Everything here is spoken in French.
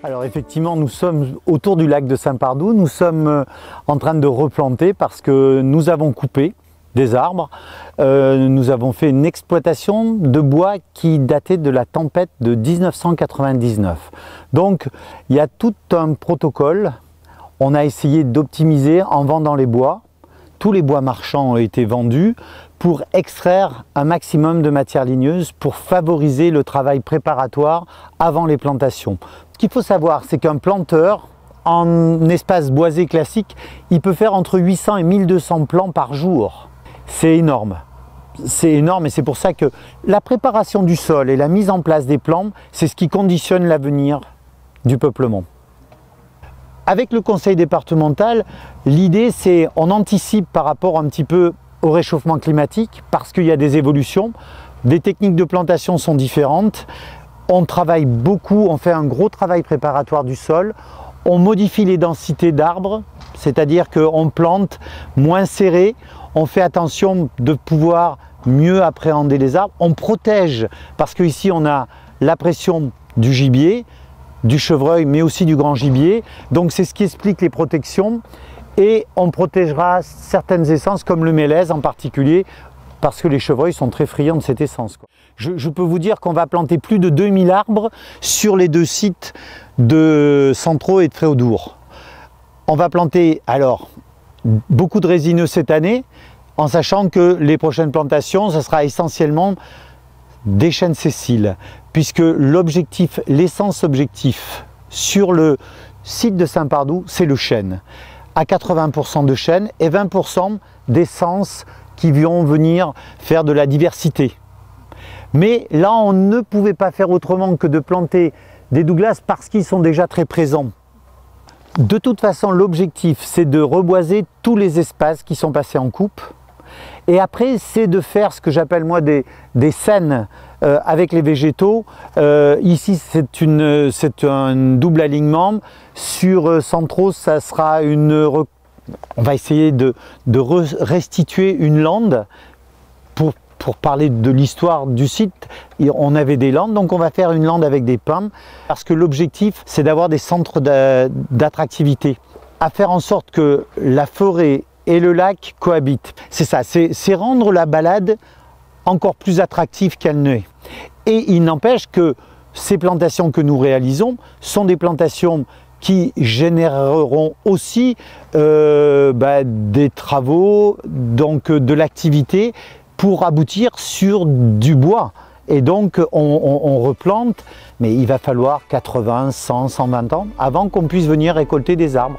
Alors effectivement, nous sommes autour du lac de Saint-Pardoux, nous sommes en train de replanter parce que nous avons coupé des arbres. Nous avons fait une exploitation de bois qui datait de la tempête de 1999. Donc il y a tout un protocole. On a essayé d'optimiser en vendant les bois. Tous les bois marchands ont été vendus pour extraire un maximum de matière ligneuse pour favoriser le travail préparatoire avant les plantations. Ce qu'il faut savoir, c'est qu'un planteur, en espace boisé classique, il peut faire entre 800 et 1200 plants par jour. C'est énorme. C'est énorme et c'est pour ça que la préparation du sol et la mise en place des plants, c'est ce qui conditionne l'avenir du peuplement. Avec le conseil départemental, l'idée c'est on anticipe par rapport un petit peu au réchauffement climatique parce qu'il y a des évolutions, des techniques de plantation sont différentes, on travaille beaucoup, on fait un gros travail préparatoire du sol, on modifie les densités d'arbres, c'est-à-dire qu'on plante moins serré, on fait attention de pouvoir mieux appréhender les arbres, on protège parce qu'ici on a la pression du gibier, du chevreuil mais aussi du grand gibier, donc c'est ce qui explique les protections et on protégera certaines essences comme le mélèze en particulier parce que les chevreuils sont très friands de cette essence. Je peux vous dire qu'on va planter plus de 2000 arbres sur les deux sites de Centraux et de Fréaudour. On va planter alors beaucoup de résineux cette année en sachant que les prochaines plantations, ce sera essentiellement des chênes sessiles, puisque l'objectif, l'essence objectif sur le site de Saint-Pardoux, c'est le chêne. À 80% de chêne et 20% d'essences qui vont venir faire de la diversité. Mais là, on ne pouvait pas faire autrement que de planter des Douglas parce qu'ils sont déjà très présents. De toute façon, l'objectif, c'est de reboiser tous les espaces qui sont passés en coupe. Et après, c'est de faire ce que j'appelle moi des scènes avec les végétaux. Ici, c'est un double alignement. Sur Centraux, ça sera on va essayer de restituer une lande. Pour parler de l'histoire du site, on avait des landes, donc on va faire une lande avec des pins. Parce que l'objectif, c'est d'avoir des centres d'attractivité. À faire en sorte que la forêt et le lac cohabitent. C'est ça, c'est rendre la balade encore plus attractive qu'elle ne est. Et il n'empêche que ces plantations que nous réalisons sont des plantations qui généreront aussi des travaux, donc de l'activité pour aboutir sur du bois. Et donc on replante, mais il va falloir 80, 100, 120 ans avant qu'on puisse venir récolter des arbres.